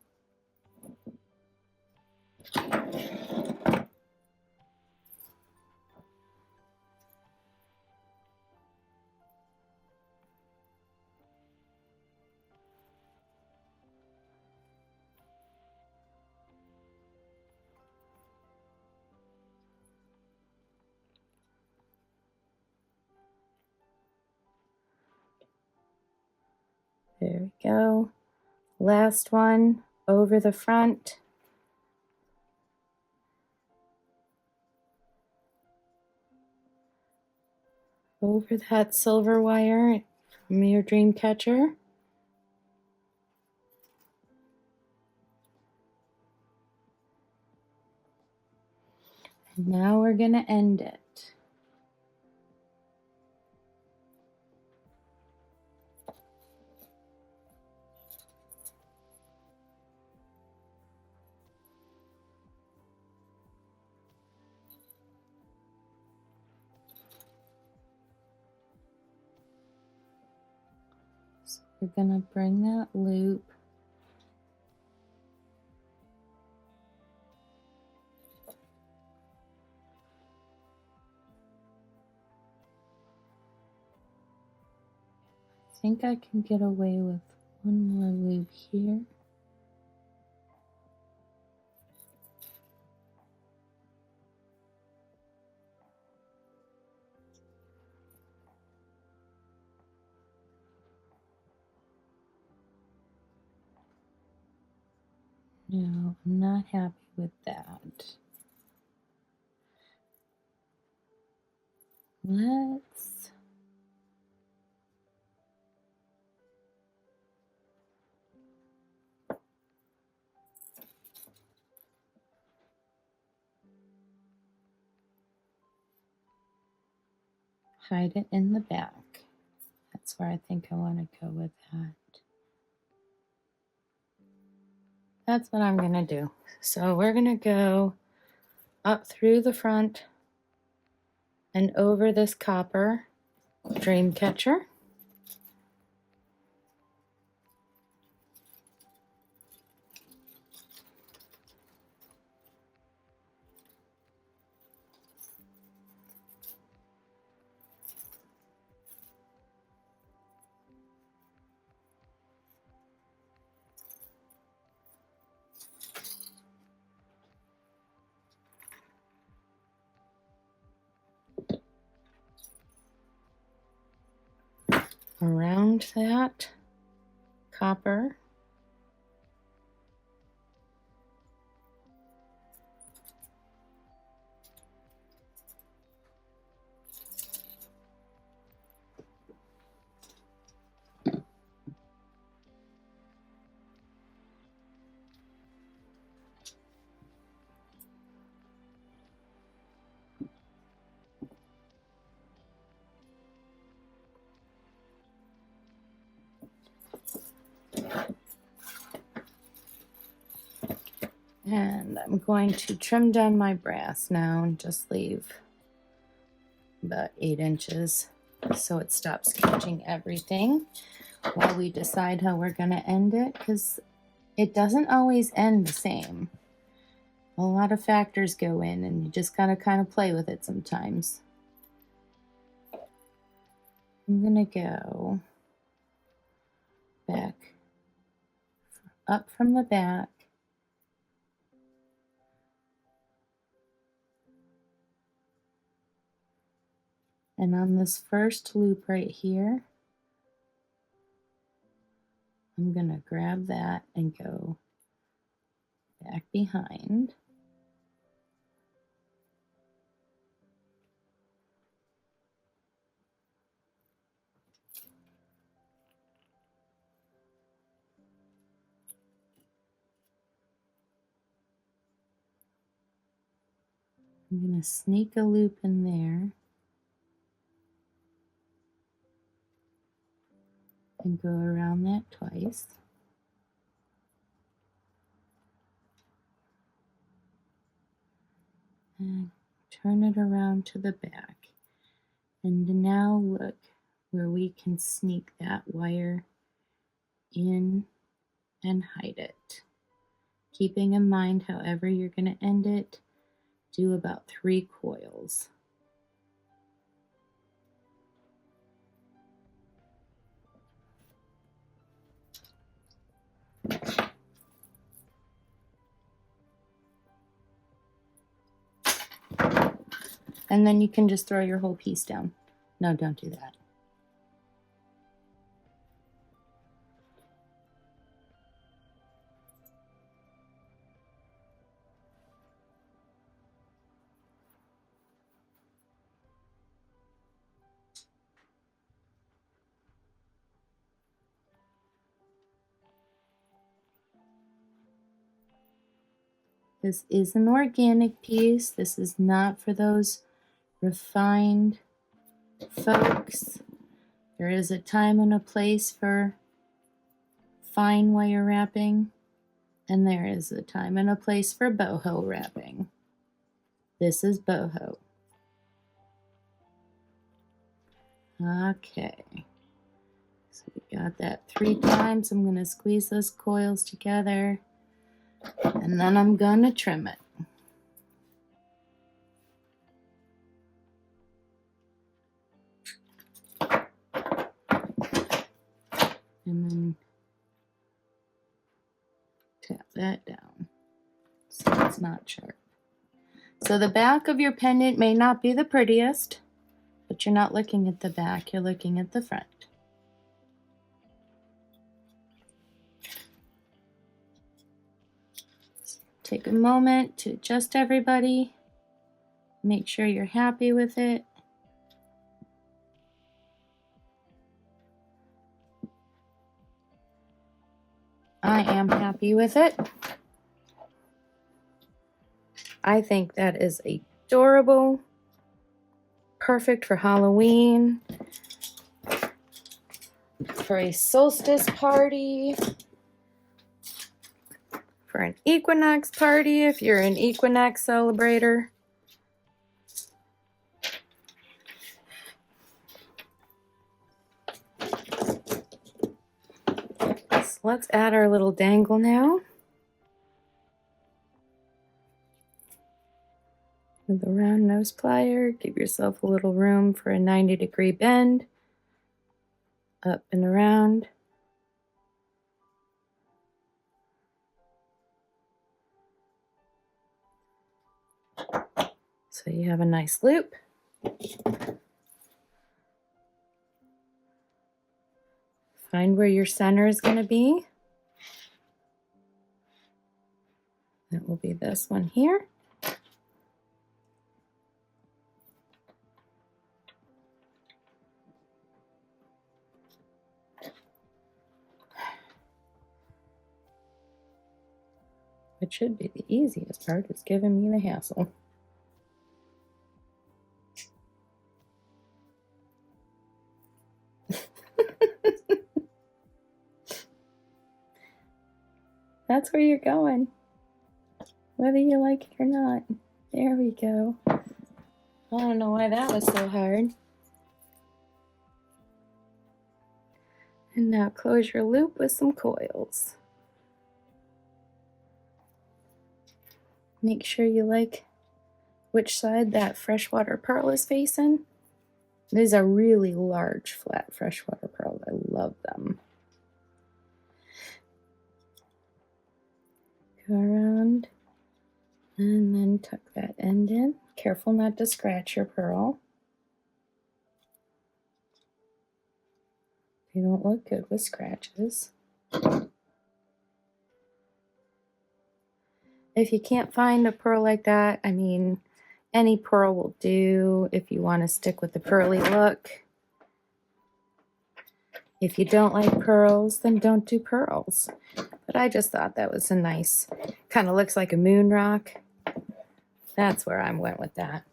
There we go. Last one over the front. Over that silver wire from your dream catcher. And now we're going to end it. So we're going to bring that loop I think I can get away with one more loop here. No, I'm not happy with that. Let's hide it in the back. That's where I think I want to go with that. That's what I'm going to do. So we're going to go up through the front and over this copper dream catcher. around that copper. And I'm going to trim down my brass now and just leave about 8 inches so it stops catching everything while we decide how we're going to end it, because it doesn't always end the same. A lot of factors go in and you just got to kind of play with it sometimes. I'm going to go back up from the back. And on this first loop right here, I'm going to grab that and go back behind. I'm going to sneak a loop in there and go around that twice. And turn it around to the back. And now look where we can sneak that wire in and hide it. Keeping in mind, however you're going to end it, do about 3 coils. And then you can just throw your whole piece down. No, don't do that. This is an organic piece. This is not for those refined folks. There is a time and a place for fine wire wrapping, and there is a time and a place for boho wrapping. This is boho. Okay, so we got that 3 times. I'm going to squeeze those coils together, and then I'm going to trim it. And then tap that down so it's not sharp. So the back of your pendant may not be the prettiest, but you're not looking at the back, you're looking at the front. Take a moment to adjust everybody. Make sure you're happy with it. I am happy with it. I think that is adorable. Perfect for Halloween. For a solstice party. For an equinox party, if you're an equinox celebrator. So let's add our little dangle now. With a round nose plier, give yourself a little room for a 90-degree bend. Up and around. So you have a nice loop. Find where your center is going to be. That will be this one here. Which should be the easiest part. It's giving me the hassle. That's where you're going, whether you like it or not. There we go. I don't know why that was so hard. And now close your loop with some coils. Make sure you like which side that freshwater pearl is facing. These are really large, flat freshwater pearls. I love them. Go around and then tuck that end in. Careful not to scratch your pearl. They don't look good with scratches. If you can't find a pearl like that, I mean, any pearl will do if you want to stick with the pearly look. If you don't like pearls, then don't do pearls. But I just thought that was a nice, kind of looks like a moon rock. That's where I went with that.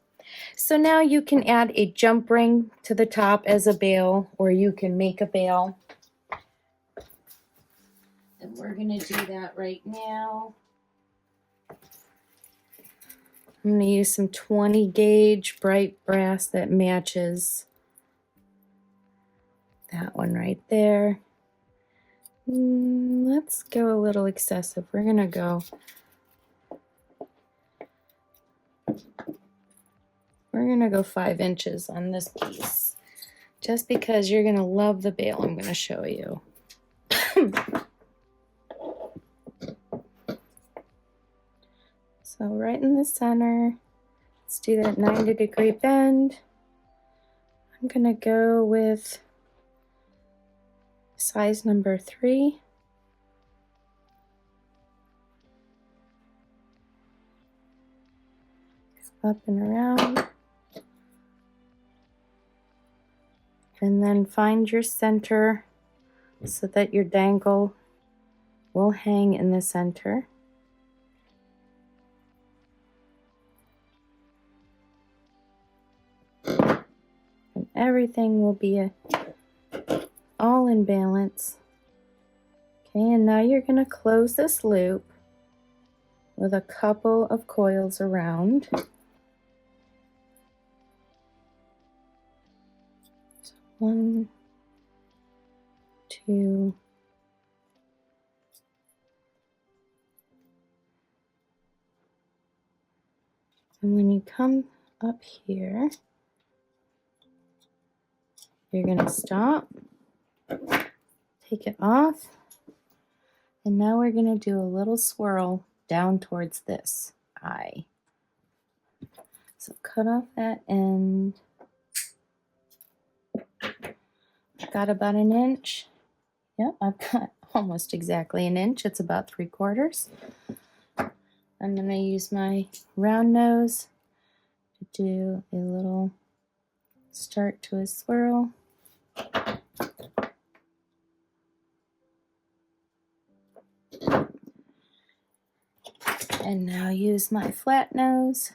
So now you can add a jump ring to the top as a bail, or you can make a bail. And we're going to do that right now. I'm going to use some 20 gauge bright brass that matches that one right there. Let's go a little excessive. We're going to go. We're going to go 5 inches on this piece. Just because you're going to love the bail I'm going to show you. So right in the center, let's do that 90-degree bend. I'm going to go with size number 3. Up and around. And then find your center so that your dangle will hang in the center. And everything will be all in balance. Okay, and now you're going to close this loop with a couple of coils around. So 1, 2, and when you come up here, you're going to stop, take it off, and now we're going to do a little swirl down towards this eye. So cut off that end. I've got about an inch. Yep, I've got almost exactly an inch. It's about 3/4. I'm going to use my round nose to do a little start to a swirl. And now use my flat nose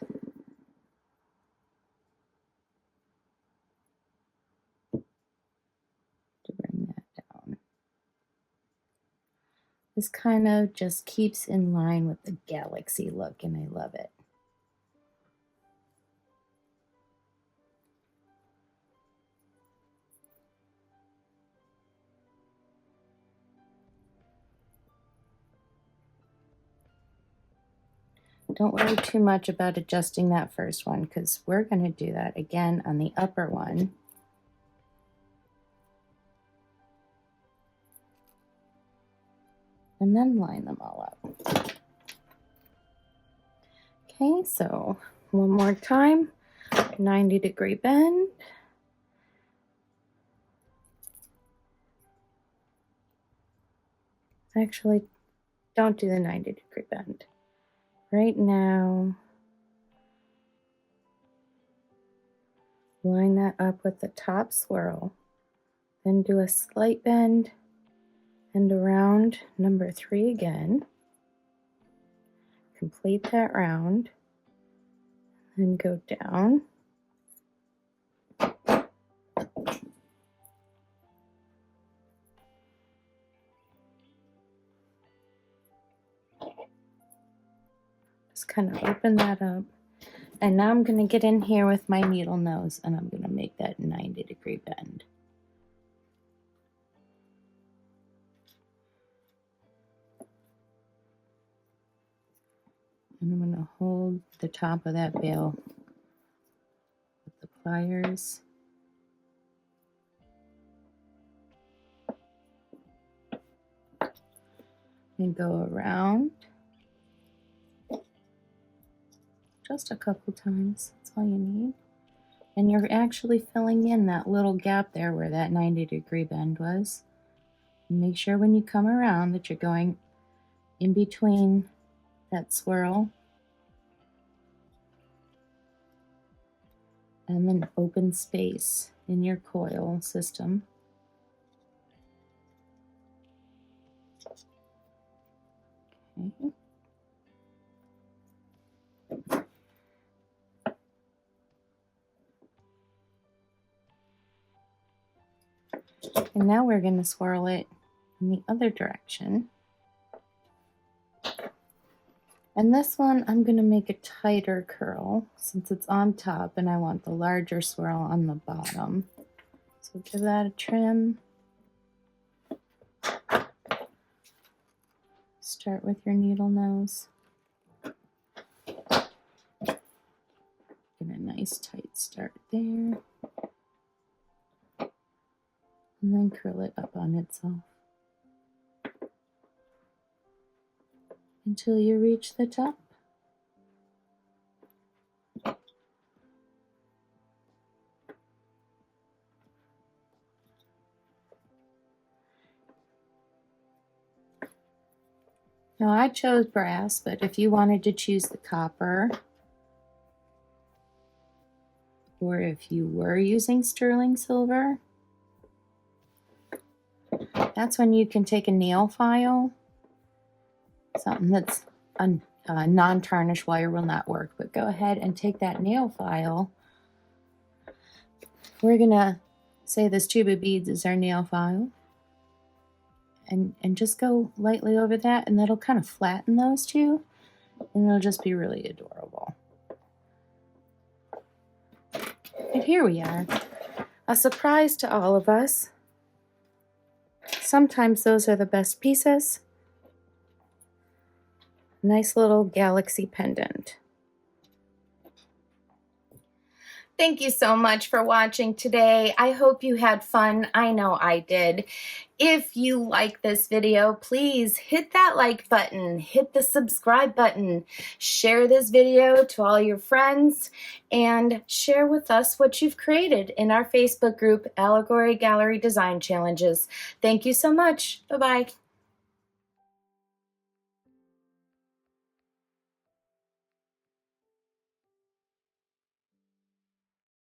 to bring that down. This kind of just keeps in line with the galaxy look, and I love it. Don't worry too much about adjusting that first one, because we're going to do that again on the upper one. And then line them all up. Okay, so one more time, 90-degree bend. Actually, don't do the 90-degree bend. Right now, line that up with the top swirl, then do a slight bend and around number 3 again. Complete that round, then go down. Just kind of open that up. And now I'm going to get in here with my needle nose and I'm going to make that 90-degree bend. And I'm going to hold the top of that bail with the pliers. And go around. Just a couple times, that's all you need. And you're actually filling in that little gap there where that 90-degree bend was. Make sure when you come around that you're going in between that swirl and then open space in your coil system. Okay. And now we're going to swirl it in the other direction. And this one, I'm going to make a tighter curl since it's on top and I want the larger swirl on the bottom. So give that a trim. Start with your needle nose. Get a nice tight start there. And then curl it up on itself until you reach the top. Now I chose brass, but if you wanted to choose the copper, or if you were using sterling silver, that's when you can take a nail file. Something that's a non-tarnished wire will not work, but go ahead and take that nail file. We're gonna say this tube of beads is our nail file, and just go lightly over that, and that'll kind of flatten those two, and it'll just be really adorable. And here we are, a surprise to all of us. Sometimes those are the best pieces. Nice little galaxy pendant. Thank you so much for watching today. I hope you had fun. I know I did. If you like this video, please hit that like button, hit the subscribe button, share this video to all your friends, and share with us what you've created in our Facebook group, Allegory Gallery Design Challenges. Thank you so much. Bye-bye.